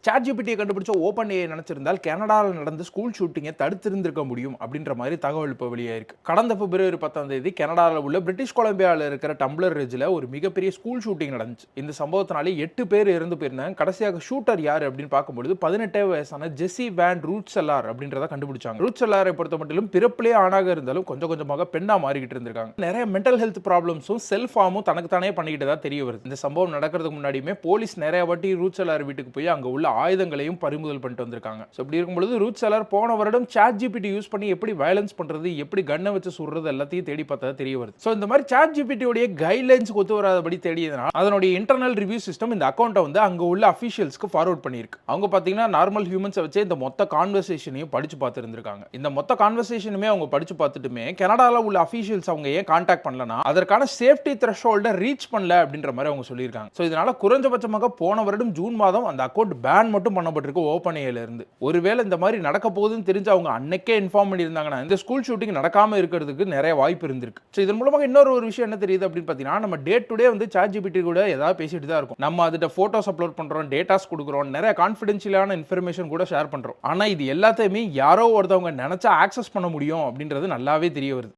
ChatGPT கண்டுபிடிச்ச OpenAI நினைச்சிருந்தால் கனடாவில் நடந்த ஸ்கூல் ஷூட்டிங்கை தடுத்திருந்திருக்க முடியும் அப்படின்ற மாதிரி தகவல் இப்போ வெளியாயிருக்கு. கடந்த பிப்ரவரி 10ஆம் தேதி கனடாவில் உள்ள பிரிட்டிஷ் கொலம்பியாவில் இருக்கிற டம்ளர் ரிட்ஜில் ஒரு மிகப்பெரிய ஸ்கூல் ஷூட்டிங் நடந்துச்சு. இந்த சம்பவத்தினாலே 8 பேர் இறந்து போயிருந்தாங்க. கடைசியாக ஷூட்டர் யார் அப்படின்னு பார்க்கும்போது 18 வயசான ஜெசி வேன் ரூட்செல்லார் அப்படின்றத கண்டுபிடிச்சாங்க. ரூட்செல்லாரை பொறுத்த மட்டும் பிறப்பிலே ஆணாக இருந்தாலும் கொஞ்சம் கொஞ்சமாக பெண்ணா மாறிக்கிட்டு இருந்திருக்காங்க. நிறைய மென்டல் ஹெல்த் ப்ராப்ளம்ஸும் செல்ஃப் ஹார்மும் தனக்கு தானே பண்ணிக்கிட்டு தான் தெரிய வருது. இந்த சம்பவம் நடக்கிறதுக்கு முன்னாடியுமே போலீஸ் நிறைய வாட்டி ரூட்செல்லார் வீட்டுக்கு போய் அங்க உள்ள ஆயுதங்களையும் பறிமுதல் பண்ணிட்டு வந்திருக்காங்க. ஸோ இப்படி இருக்கும்போது ரூட்செல்லார் போன வருடம் ChatGPT யூஸ் பண்ணி எப்படி வயலன்ஸ் பண்றது, எப்படி கன்னை வச்சு சுடுறது எல்லாத்தையும் தேடி பார்த்தா தெரிய வருது. ஸோ இந்த மாதிரி ChatGPT உடைய கைட்லைன்ஸ்க்கு ஒத்து வராதபடி தேடியதுனால அதனுடைய இன்டர்னல் ரிவ்யூ சிஸ்டம் இந்த அக்கௌண்ட்டை வந்து அங்க உள்ள அஃபிஷியல்ஸ்க்கு ஃபார்வர்ட் பண்ணியிருக்கு. அவங்க பார்த்தீங்கன்னா நார்மல் ஹியூமன்ஸை வச்சு இந்த மொத்த கான்வர்சேஷனையும் படிச்சு பார்த்துருந்துருக்காங்க. இந்த மொத்த கான்வர்சேஷனுமே அவங்க படிச்சு பார்த்துட்டுமே கனடாவில் உள்ள அஃபிஷியல்ஸ் அவங்க ஏன் கான்டாக்ட் பண்ணலனா அதற்கான சேஃப்டி த்ரெஷோல்டை ரீச் பண்ணல அப்படின்ற மாதிரி அவங்க சொல்லியிருக்காங்க. ஸோ இதனால குறைஞ்சபட்சமாக போன வருடம் ஜூன் மாதம் அந்த அக்கௌண்ட் பேன் மட்டும் பண்ணப்பட்டிருக்கு OpenAIல இருந்து. ஒருவேளை இந்த மாதிரி நடக்க போகுதுன்னு தெரிஞ்சு அவங்க அன்னைக்கே இன்ஃபார்ம் பண்ணியிருந்தாங்கன்னா இந்த ஸ்கூல் ஷூட்டிங் நடக்காம இருக்கிறதுக்கு நிறைய வாய்ப்பு இருந்திருக்கு. ஸோ இதன் மூலமாக இன்னொரு ஒரு விஷயம் என்ன தெரியுது அப்படின்னு பார்த்தீங்கன்னா, நம்ம டே டு டே வந்து ChatGPT கூட ஏதாவது பேசிட்டு தான் இருக்கும். நம்ம அதிட்ட ஃபோட்டோஸ் அப்லோட் பண்றோம், டேட்டாஸ் கொடுக்குறோம், நிறைய கான்ஃபிடென்ஷியலான இன்ஃபர்மேஷன் கூட ஷேர் பண்றோம். ஆனால் இது எல்லாத்தையுமே யாரோ ஒருத்தவங்க நினைச்சா ஆக்சஸ் பண்ண முடியும் அப்படின்றது நல்லாவே தெரிய வருது.